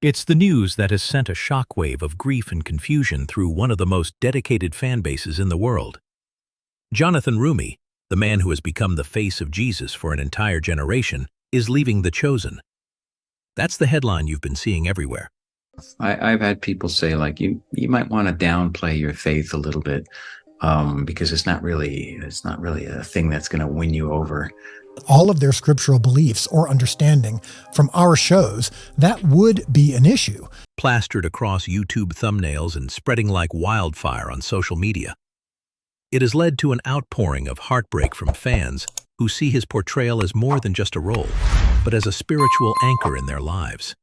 It's the news that has sent a shockwave of grief and confusion through one of the most dedicated fan bases in the world. Jonathan Roumie, the man who has become the face of Jesus for an entire generation, is leaving The Chosen. That's the headline you've been seeing everywhere. I've had people say, like, you might want to downplay your faith a little bit, because it's not really a thing that's going to win you over. All of their scriptural beliefs or understanding from our shows, that would be an issue. Plastered across YouTube thumbnails and spreading like wildfire on social media. It has led to an outpouring of heartbreak from fans who see his portrayal as more than just a role, but as a spiritual anchor in their lives.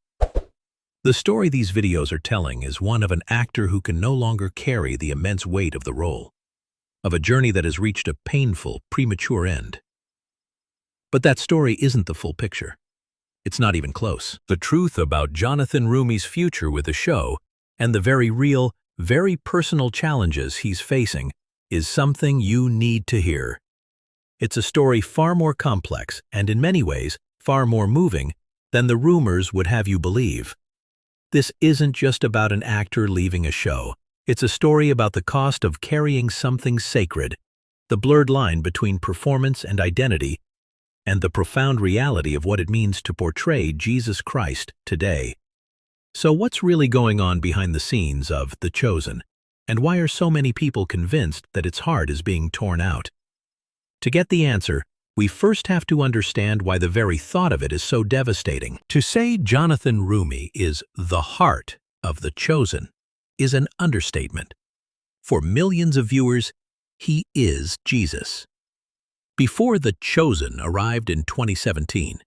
The story these videos are telling is one of an actor who can no longer carry the immense weight of the role, of a journey that has reached a painful, premature end. But that story isn't the full picture. It's not even close. The truth about Jonathan Roumie's future with the show and the very real, very personal challenges he's facing is something you need to hear. It's a story far more complex and, in many ways, far more moving than the rumors would have you believe. This isn't just about an actor leaving a show. It's a story about the cost of carrying something sacred, the blurred line between performance and identity, and the profound reality of what it means to portray Jesus Christ today. So what's really going on behind the scenes of The Chosen, and why are so many people convinced that its heart is being torn out? To get the answer, we first have to understand why the very thought of it is so devastating. To say Jonathan Roumie is the heart of The Chosen is an understatement. For millions of viewers, he is Jesus. Before The Chosen arrived in 2017,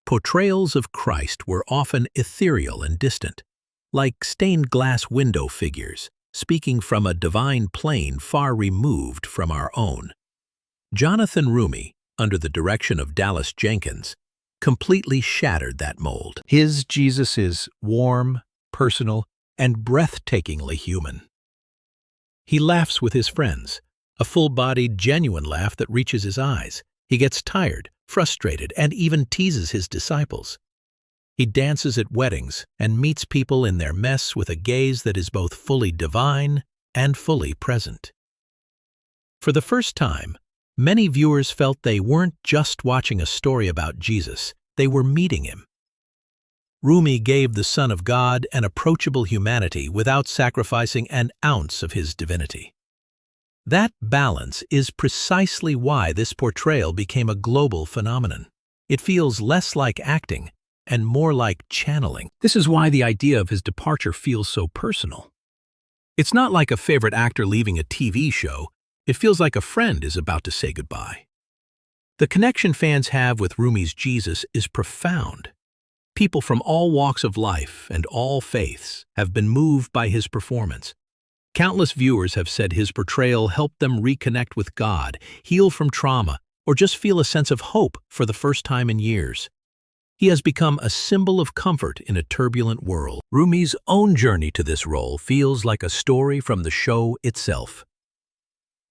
portrayals of Christ were often ethereal and distant, like stained glass window figures, speaking from a divine plane far removed from our own. Jonathan Roumie, under the direction of Dallas Jenkins, completely shattered that mold. His Jesus is warm, personal, and breathtakingly human. He laughs with his friends, a full-bodied, genuine laugh that reaches his eyes. He gets tired, frustrated, and even teases his disciples. He dances at weddings and meets people in their mess with a gaze that is both fully divine and fully present. For the first time, many viewers felt they weren't just watching a story about Jesus, they were meeting him. Roumie gave the Son of God an approachable humanity without sacrificing an ounce of his divinity. That balance is precisely why this portrayal became a global phenomenon. It feels less like acting and more like channeling. This is why the idea of his departure feels so personal. It's not like a favorite actor leaving a TV show. It feels like a friend is about to say goodbye. The connection fans have with Roumie's Jesus is profound. People from all walks of life and all faiths have been moved by his performance. Countless viewers have said his portrayal helped them reconnect with God, heal from trauma, or just feel a sense of hope for the first time in years. He has become a symbol of comfort in a turbulent world. Roumie's own journey to this role feels like a story from the show itself.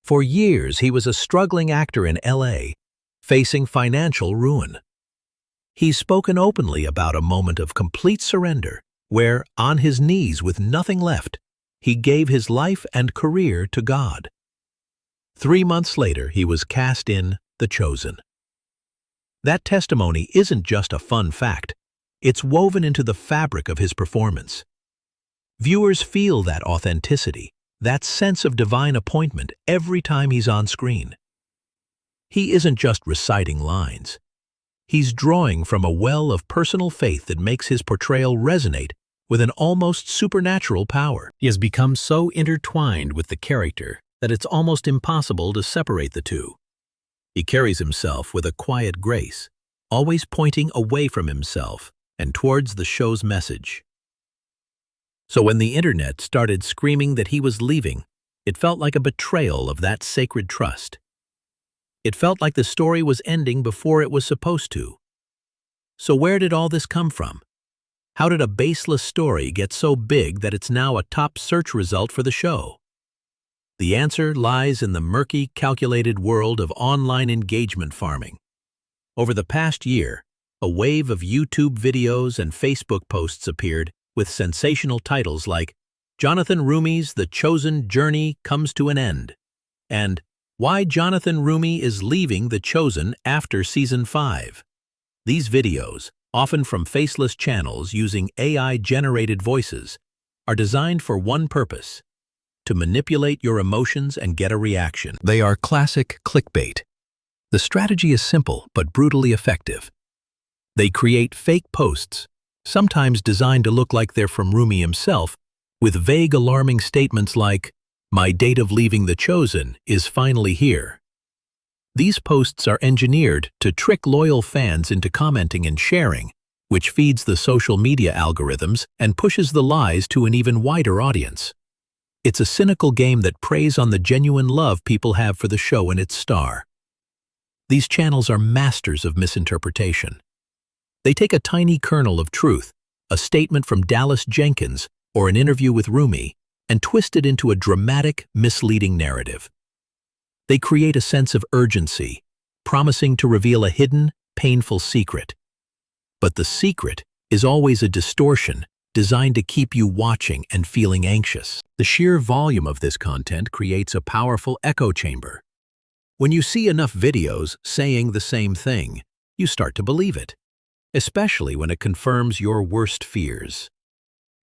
For years, he was a struggling actor in LA, facing financial ruin. He's spoken openly about a moment of complete surrender, where, on his knees with nothing left, he gave his life and career to God. 3 months later, he was cast in The Chosen. That testimony isn't just a fun fact. It's woven into the fabric of his performance. Viewers feel that authenticity, that sense of divine appointment every time he's on screen. He isn't just reciting lines. He's drawing from a well of personal faith that makes his portrayal resonate with an almost supernatural power. He has become so intertwined with the character that it's almost impossible to separate the two. He carries himself with a quiet grace, always pointing away from himself and towards the show's message. So when the internet started screaming that he was leaving, it felt like a betrayal of that sacred trust. It felt like the story was ending before it was supposed to. So where did all this come from? How did a baseless story get so big that it's now a top search result for the show? The answer lies in the murky, calculated world of online engagement farming. Over the past year, a wave of YouTube videos and Facebook posts appeared with sensational titles like Jonathan Roumie's The Chosen Journey Comes to an End and Why Jonathan Roumie is Leaving The Chosen After Season 5. These videos, often from faceless channels using AI-generated voices, are designed for one purpose: to manipulate your emotions and get a reaction. They are classic clickbait. The strategy is simple but brutally effective. They create fake posts, sometimes designed to look like they're from Roumie himself, with vague alarming statements like, "My date of leaving The Chosen is finally here." These posts are engineered to trick loyal fans into commenting and sharing, which feeds the social media algorithms and pushes the lies to an even wider audience. It's a cynical game that preys on the genuine love people have for the show and its star. These channels are masters of misinterpretation. They take a tiny kernel of truth, a statement from Dallas Jenkins or an interview with Roumie, and twist it into a dramatic, misleading narrative. They create a sense of urgency, promising to reveal a hidden, painful secret. But the secret is always a distortion designed to keep you watching and feeling anxious. The sheer volume of this content creates a powerful echo chamber. When you see enough videos saying the same thing, you start to believe it, especially when it confirms your worst fears.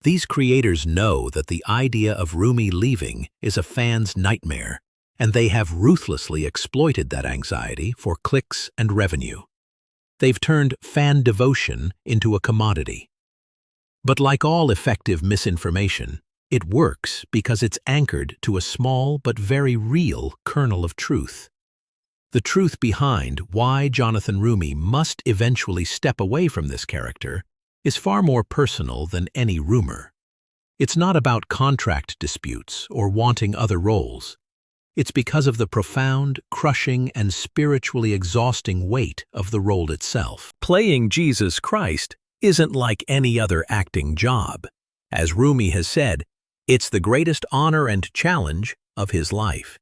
These creators know that the idea of Roumie leaving is a fan's nightmare, and they have ruthlessly exploited that anxiety for clicks and revenue. They've turned fan devotion into a commodity. But like all effective misinformation, it works because it's anchored to a small but very real kernel of truth. The truth behind why Jonathan Roumie must eventually step away from this character is far more personal than any rumor. It's not about contract disputes or wanting other roles. It's because of the profound, crushing, and spiritually exhausting weight of the role itself. Playing Jesus Christ isn't like any other acting job. As Roumie has said, it's the greatest honor and challenge of his life.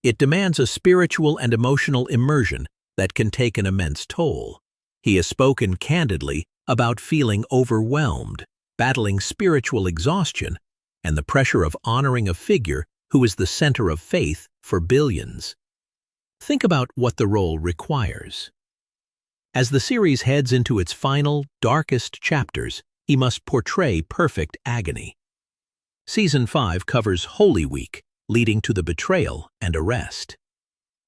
It demands a spiritual and emotional immersion that can take an immense toll. He has spoken candidly about feeling overwhelmed, battling spiritual exhaustion, and the pressure of honoring a figure who is the center of faith for billions. Think about what the role requires. As the series heads into its final, darkest chapters, he must portray perfect agony. Season 5 covers Holy Week, leading to the betrayal and arrest.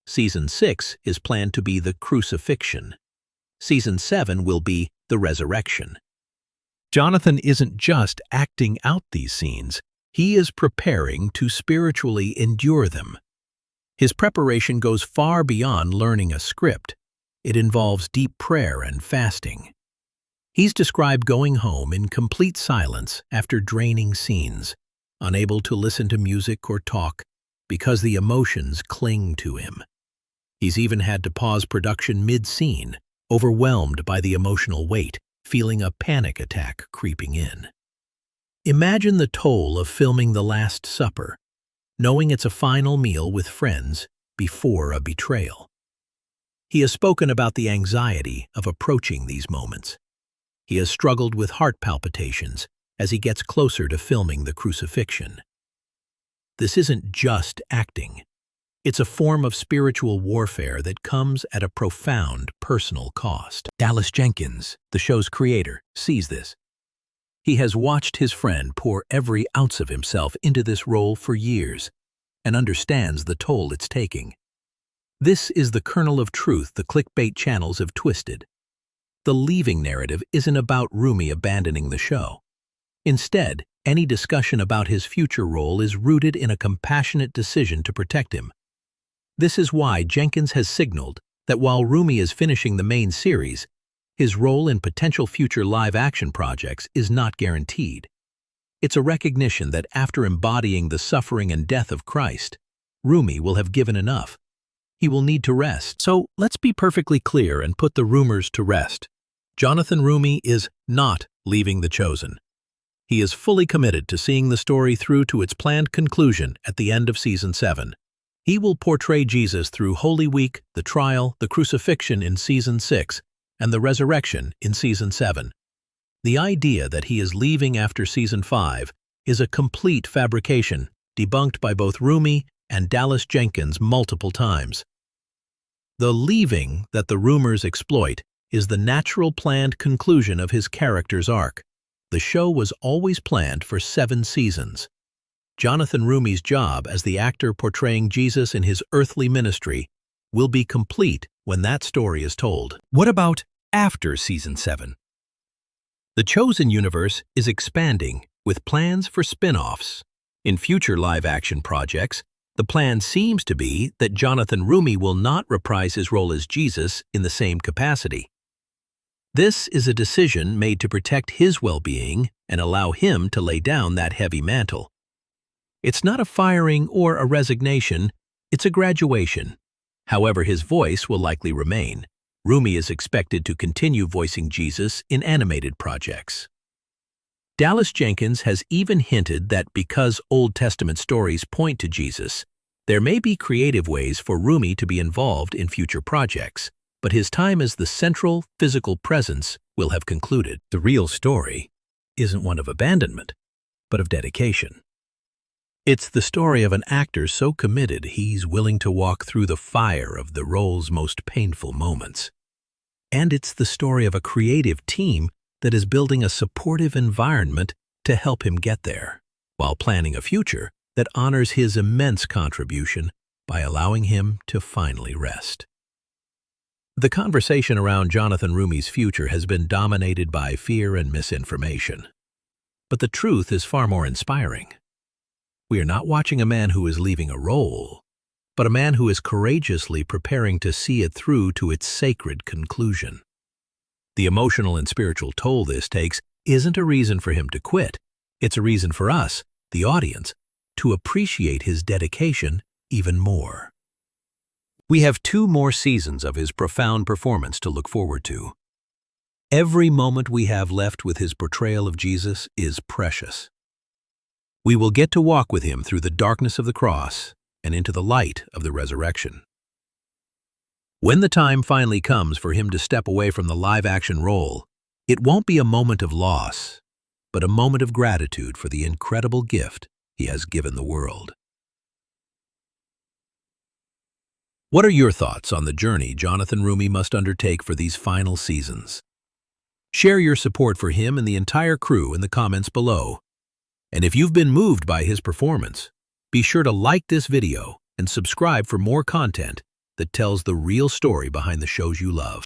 Season 6 is planned to be the Crucifixion. Season 7 will be the Resurrection. Jonathan isn't just acting out these scenes, he is preparing to spiritually endure them. His preparation goes far beyond learning a script. It involves deep prayer and fasting. He's described going home in complete silence after draining scenes, unable to listen to music or talk because the emotions cling to him. He's even had to pause production mid-scene, overwhelmed by the emotional weight, feeling a panic attack creeping in. Imagine the toll of filming The Last Supper, knowing it's a final meal with friends before a betrayal. He has spoken about the anxiety of approaching these moments. He has struggled with heart palpitations as he gets closer to filming the Crucifixion. This isn't just acting. It's a form of spiritual warfare that comes at a profound personal cost. Dallas Jenkins, the show's creator, sees this. He has watched his friend pour every ounce of himself into this role for years and understands the toll it's taking. This is the kernel of truth the clickbait channels have twisted. The leaving narrative isn't about Roumie abandoning the show. Instead, any discussion about his future role is rooted in a compassionate decision to protect him. This is why Jenkins has signaled that while Roumie is finishing the main series, his role in potential future live-action projects is not guaranteed. It's a recognition that after embodying the suffering and death of Christ, Roumie will have given enough. He will need to rest. So let's be perfectly clear and put the rumors to rest. Jonathan Roumie is not leaving The Chosen. He is fully committed to seeing the story through to its planned conclusion at the end of Season 7. He will portray Jesus through Holy Week, the trial, the Crucifixion in Season 6, and the Resurrection in Season 7. The idea that he is leaving after season 5 is a complete fabrication, debunked by both Roumie and Dallas Jenkins multiple times. The leaving that the rumors exploit is the natural planned conclusion of his character's arc. The show was always planned for 7 seasons. Jonathan Roumie's job as the actor portraying Jesus in his earthly ministry will be complete when that story is told. What about after season 7? The chosen universe is expanding with plans for spin-offs. In future live-action projects, the plan seems to be that Jonathan Roumie will not reprise his role as Jesus in the same capacity. This is a decision made to protect his well-being and allow him to lay down that heavy mantle. It's not a firing or a resignation, it's a graduation. However, his voice will likely remain. Roumie is expected to continue voicing Jesus in animated projects. Dallas Jenkins has even hinted that because Old Testament stories point to Jesus, there may be creative ways for Roumie to be involved in future projects, but his time as the central, physical presence will have concluded. The real story isn't one of abandonment, but of dedication. It's the story of an actor so committed he's willing to walk through the fire of the role's most painful moments. And it's the story of a creative team that is building a supportive environment to help him get there, while planning a future that honors his immense contribution by allowing him to finally rest. The conversation around Jonathan Roumie's future has been dominated by fear and misinformation. But the truth is far more inspiring. We are not watching a man who is leaving a role, but a man who is courageously preparing to see it through to its sacred conclusion. The emotional and spiritual toll this takes isn't a reason for him to quit. It's a reason for us, the audience, to appreciate his dedication even more. We have 2 more seasons of his profound performance to look forward to. Every moment we have left with his portrayal of Jesus is precious. We will get to walk with him through the darkness of the cross and into the light of the resurrection. When the time finally comes for him to step away from the live-action role, it won't be a moment of loss, but a moment of gratitude for the incredible gift he has given the world. What are your thoughts on the journey Jonathan Roumie must undertake for these final seasons? Share your support for him and the entire crew in the comments below. And if you've been moved by his performance, be sure to like this video and subscribe for more content that tells the real story behind the shows you love.